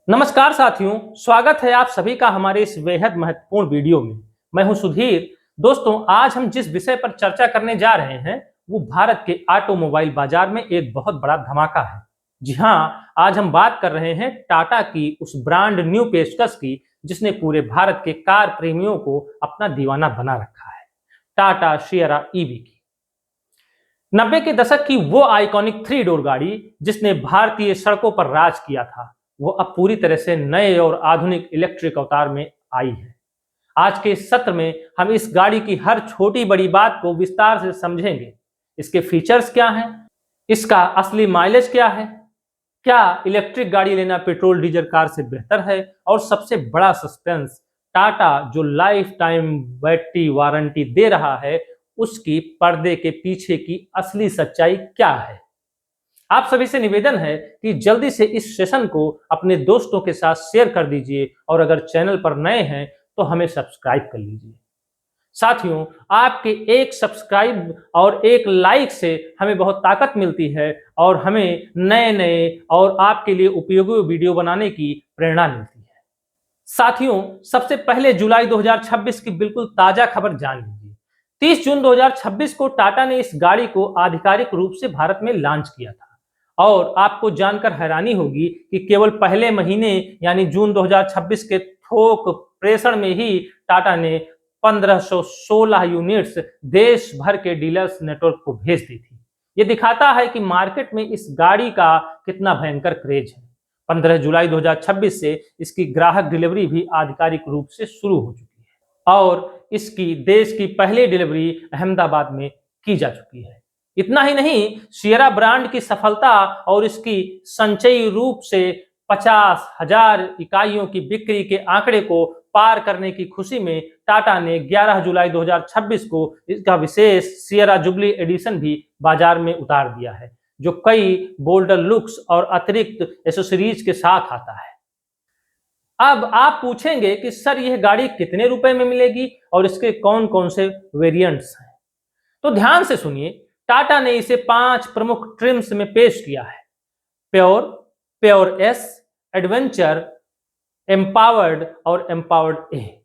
नमस्कार साथियों, स्वागत है आप सभी का हमारे इस बेहद महत्वपूर्ण वीडियो में। मैं हूं सुधीर। दोस्तों, आज हम जिस विषय पर चर्चा करने जा रहे हैं वो भारत के ऑटोमोबाइल बाजार में एक बहुत बड़ा धमाका है। जी हां, आज हम बात कर रहे हैं टाटा की उस ब्रांड न्यू पेशकश की जिसने पूरे भारत के कार प्रेमियों को अपना दीवाना बना रखा है। टाटा सियरा ईवी की 90 के दशक की वो आइकॉनिक थ्री डोर गाड़ी जिसने भारतीय सड़कों पर राज किया था, वो अब पूरी तरह से नए और आधुनिक इलेक्ट्रिक अवतार में आई है। आज के इस सत्र में हम इस गाड़ी की हर छोटी बड़ी बात को विस्तार से समझेंगे। इसके फीचर्स क्या हैं, इसका असली माइलेज क्या है, क्या इलेक्ट्रिक गाड़ी लेना पेट्रोल डीजल कार से बेहतर है, और सबसे बड़ा सस्पेंस, टाटा जो लाइफ टाइम बैटरी वारंटी दे रहा है उसकी पर्दे के पीछे की असली सच्चाई क्या है। आप सभी से निवेदन है कि जल्दी से इस सेशन को अपने दोस्तों के साथ शेयर कर दीजिए और अगर चैनल पर नए हैं तो हमें सब्सक्राइब कर लीजिए। साथियों, आपके एक सब्सक्राइब और एक लाइक से हमें बहुत ताकत मिलती है और हमें नए नए और आपके लिए उपयोगी वीडियो बनाने की प्रेरणा मिलती है। साथियों, सबसे पहले जुलाई 2026 की बिल्कुल ताजा खबर जान लीजिए। 30 जून 2026 को टाटा ने इस गाड़ी को आधिकारिक रूप से भारत में लॉन्च किया था और आपको जानकर हैरानी होगी कि केवल पहले महीने यानी जून 2026 के थोक प्रेषण में ही टाटा ने 1516 यूनिट्स देश भर के डीलर्स नेटवर्क को भेज दी थी। ये दिखाता है कि मार्केट में इस गाड़ी का कितना भयंकर क्रेज है। 15 जुलाई 2026 से इसकी ग्राहक डिलीवरी भी आधिकारिक रूप से शुरू हो चुकी है और इसकी देश की पहली डिलीवरी अहमदाबाद में की जा चुकी है। इतना ही नहीं, सियरा ब्रांड की सफलता और इसकी संचयी रूप से 50,000 इकाइयों की बिक्री के आंकड़े को पार करने की खुशी में टाटा ने 11 जुलाई 2026 को इसका विशेष सियरा जुबली एडिशन भी बाजार में उतार दिया है, जो कई बोल्डर लुक्स और अतिरिक्त एसेसरीज के साथ आता है। अब आप पूछेंगे कि सर यह गाड़ी कितने रुपए में मिलेगी और इसके कौन कौन से वेरिएंट्स हैं। तो ध्यान से सुनिए, टाटा ने इसे 5 प्रमुख ट्रिम्स में पेश किया है: pure, pure S, adventure, empowered और एम्पावर्ड ए।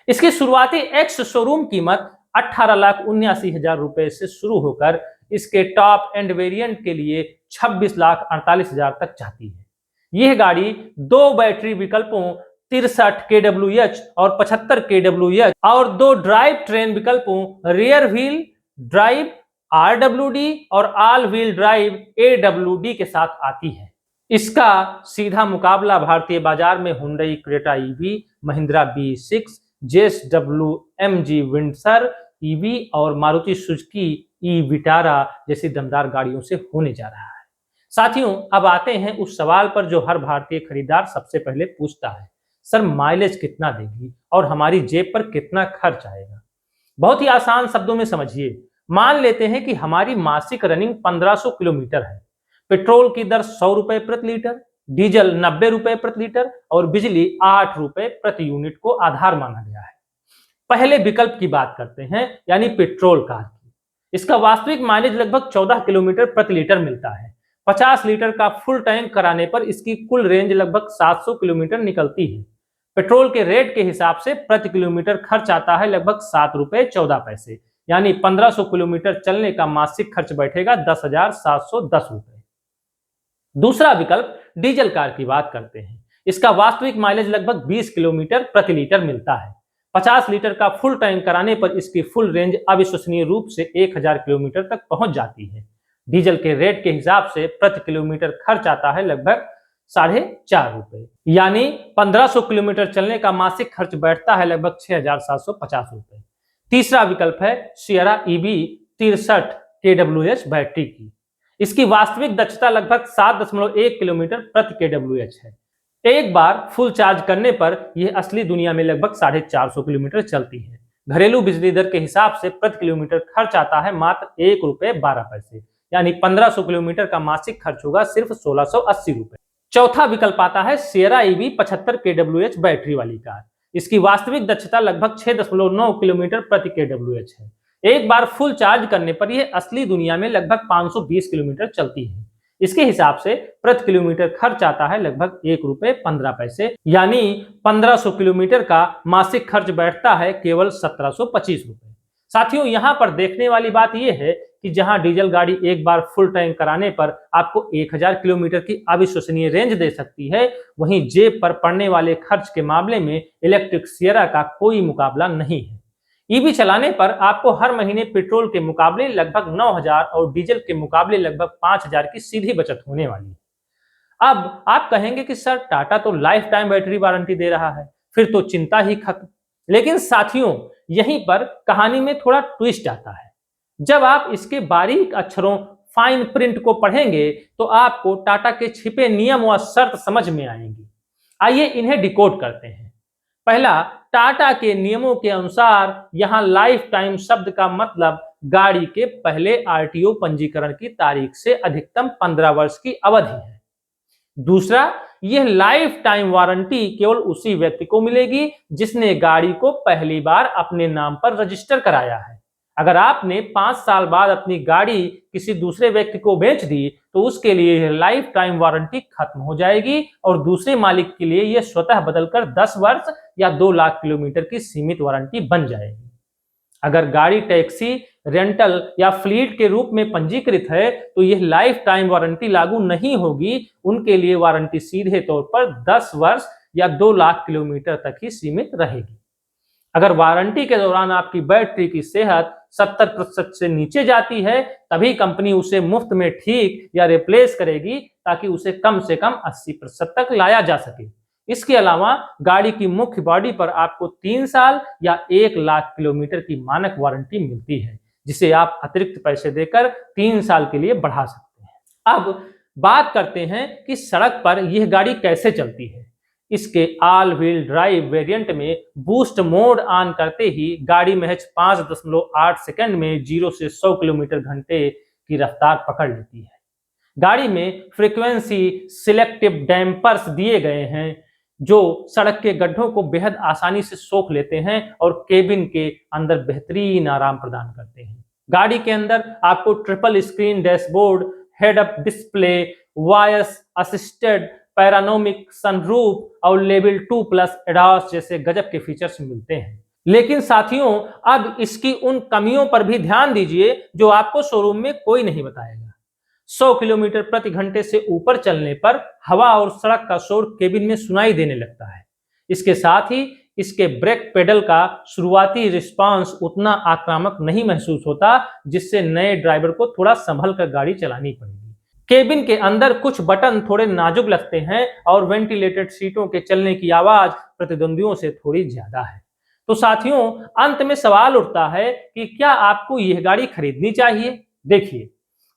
इसकी शुरुआती एक्स शोरूम कीमत 18,79,000 रुपए से शुरू होकर इसके टॉप एंड वेरिएंट के लिए 26,48,000 तक जाती है। यह गाड़ी दो बैटरी विकल्पों 63 kWh और 75 kWh और दो ड्राइव ट्रेन विकल्पों रियर व्हील ड्राइव RWD और ऑल व्हील ड्राइव AWD के साथ आती है। इसका सीधा मुकाबला भारतीय बाजार में Hyundai Creta EV, Mahindra B6, JSW MG Windsor EV और मारुति सुजुकी ई विटारा जैसी दमदार गाड़ियों से होने जा रहा है। साथियों, अब आते हैं उस सवाल पर जो हर भारतीय खरीदार सबसे पहले पूछता है, सर माइलेज कितना देगी और हमारी जेब पर कितना खर्च आएगा। बहुत ही आसान शब्दों में समझिए, मान लेते हैं कि हमारी मासिक रनिंग 1500 किलोमीटर है, पेट्रोल की दर 100 रुपए प्रति लीटर, डीजल 90 रुपए प्रति लीटर और बिजली 8 रुपए प्रति यूनिट को आधार माना गया है। पहले विकल्प की बात करते हैं, यानी पेट्रोल कार की। इसका वास्तविक माइलेज लगभग 14 किलोमीटर प्रति लीटर मिलता है। 50 लीटर का फुल टैंक कराने पर इसकी कुल रेंज लगभग 700 किलोमीटर निकलती है। पेट्रोल के रेट के हिसाब से प्रति किलोमीटर खर्च आता है लगभग 7 रुपए 14 पैसे, यानी 1500 किलोमीटर चलने का मासिक खर्च बैठेगा 10,710 रुपए। दूसरा विकल्प डीजल कार की बात करते हैं। इसका वास्तविक माइलेज लगभग 20 किलोमीटर प्रति लीटर मिलता है। 50 लीटर का फुल टैंक कराने पर इसकी फुल रेंज अविश्वसनीय रूप से 1000 किलोमीटर तक पहुंच जाती है। डीजल के रेट के हिसाब से प्रति किलोमीटर खर्च आता है लगभग 4.5 रुपए, यानी 1500 किलोमीटर चलने का मासिक खर्च बैठता है लगभग 6,750 रुपए। तीसरा विकल्प है सियरा ईवी 63 kWh बैटरी की। इसकी वास्तविक दक्षता लगभग 7.1 किलोमीटर प्रति kWh है। एक बार फुल चार्ज करने पर यह असली दुनिया में लगभग 450 किलोमीटर चलती है। घरेलू बिजली दर के हिसाब से प्रति किलोमीटर खर्च आता है मात्र 1 रुपए 12 पैसे, यानी 1500 किलोमीटर का मासिक खर्च होगा सिर्फ 1680 रुपए। चौथा विकल्प आता है सियरा ईवी 75 kWh बैटरी वाली कार। इसकी वास्तविक दक्षता लगभग 6.9 किलोमीटर प्रति kWh है। एक बार फुल चार्ज करने पर यह असली दुनिया में लगभग 520 किलोमीटर चलती है। इसके हिसाब से प्रति किलोमीटर खर्च आता है लगभग ₹1.15, यानी 1500 किलोमीटर का मासिक खर्च बैठता है केवल ₹1725। साथियों, यहां पर देखने वाली बात यह है कि जहां डीजल गाड़ी एक बार फुल टैंक कराने पर आपको 1000 किलोमीटर की अविश्वसनीय रेंज दे सकती है, वहीं जेब पर पड़ने वाले खर्च के मामले में इलेक्ट्रिक सिएरा का कोई मुकाबला नहीं है। ईवी चलाने पर आपको हर महीने पेट्रोल के मुकाबले लगभग 9000 और डीजल के मुकाबले लगभग 5000 की सीधी बचत होने वाली है। अब आप कहेंगे कि सर, टाटा तो लाइफ टाइम बैटरी वारंटी दे रहा है, फिर तो चिंता ही खत्म। लेकिन साथियों, यहीं पर कहानी में थोड़ा ट्विस्ट आता है। जब आप इसके बारीक अक्षरों, फाइन प्रिंट को पढ़ेंगे तो आपको टाटा के छिपे नियम व शर्त समझ में आएंगी। आइए इन्हें डिकोड करते हैं। पहला, टाटा के नियमों के अनुसार यहां लाइफ टाइम शब्द का मतलब गाड़ी के पहले आरटीओ पंजीकरण की तारीख से अधिकतम 15 वर्ष की अवधि है। दूसरा, यह लाइफ टाइम वारंटी केवल उसी व्यक्ति को मिलेगी जिसने गाड़ी को पहली बार अपने नाम पर रजिस्टर कराया है। अगर आपने 5 साल बाद अपनी गाड़ी किसी दूसरे व्यक्ति को बेच दी तो उसके लिए यह लाइफ टाइम वारंटी खत्म हो जाएगी और दूसरे मालिक के लिए यह स्वतः बदलकर 10 वर्ष या 2 लाख किलोमीटर की सीमित वारंटी बन जाएगी। अगर गाड़ी टैक्सी, रेंटल या फ्लीट के रूप में पंजीकृत है तो यह लाइफ टाइम वारंटी लागू नहीं होगी। उनके लिए वारंटी सीधे तौर पर 10 वर्ष या 2 लाख किलोमीटर तक ही सीमित रहेगी। अगर वारंटी के दौरान आपकी बैटरी की सेहत 70% से नीचे जाती है तभी कंपनी उसे मुफ्त में ठीक या रिप्लेस करेगी ताकि उसे कम से कम 80% तक लाया जा सके। इसके अलावा गाड़ी की मुख्य बॉडी पर आपको 3 साल या 1 लाख किलोमीटर की मानक वारंटी मिलती है, जिसे आप अतिरिक्त पैसे देकर 3 साल के लिए बढ़ा सकते हैं। अब बात करते हैं कि सड़क पर यह गाड़ी कैसे चलती है। इसके ऑल व्हील ड्राइव वेरिएंट में बूस्ट मोड ऑन करते ही गाड़ी महज 5.8 सेकंड में 0 से 100 किलोमीटर घंटे की रफ्तार पकड़ लेती है। गाड़ी में फ्रीक्वेंसी सिलेक्टिव डैम्पर्स दिए गए हैं जो सड़क के गड्ढों को बेहद आसानी से सोख लेते हैं और केबिन के अंदर बेहतरीन आराम प्रदान करते हैं। गाड़ी के अंदर आपको triple screen dashboard, head up display, voice assisted panoramic sunroof और लेवल 2+ एडॉस जैसे गजब के फीचर्स मिलते हैं। लेकिन साथियों, अब इसकी उन कमियों पर भी ध्यान दीजिए जो आपको शोरूम में कोई नहीं बताएगा। 100 किलोमीटर प्रति घंटे से ऊपर चलने पर हवा और सड़क का शोर केबिन में सुनाई देने लगता है। इसके साथ ही इसके ब्रेक पेडल का शुरुआती रिस्पांस उतना आक्रामक नहीं महसूस होता, जिससे नए ड्राइवर को थोड़ा संभल कर गाड़ी चलानी पड़ेगी। केबिन के अंदर कुछ बटन थोड़े नाजुक लगते हैं और वेंटिलेटेड सीटों के चलने की आवाज प्रतिद्वंदियों से थोड़ी ज्यादा है। तो साथियों, अंत में सवाल उठता है कि क्या आपको यह गाड़ी खरीदनी चाहिए? देखिए,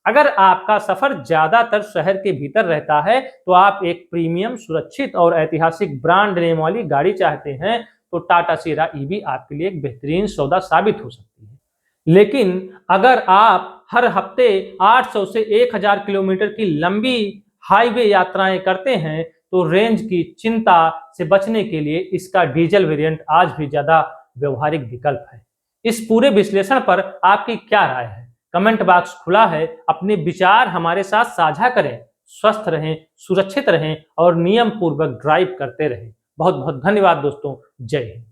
अगर आपका सफर ज्यादातर शहर के भीतर रहता है तो आप एक प्रीमियम, सुरक्षित और ऐतिहासिक ब्रांड नेम वाली गाड़ी चाहते हैं तो टाटा सिएरा ईवी आपके लिए एक बेहतरीन सौदा साबित हो सकती है। लेकिन अगर आप हर हफ्ते 800 से 1000 किलोमीटर की लंबी हाईवे यात्राएं करते हैं तो रेंज की चिंता से बचने के लिए इसका डीजल वेरिएंट आज भी ज्यादा व्यवहारिक विकल्प है। इस पूरे विश्लेषण पर आपकी क्या राय है? कमेंट बॉक्स खुला है, अपने विचार हमारे साथ साझा करें। स्वस्थ रहें, सुरक्षित रहें और नियम पूर्वक ड्राइव करते रहें। बहुत बहुत धन्यवाद दोस्तों। जय हिंद।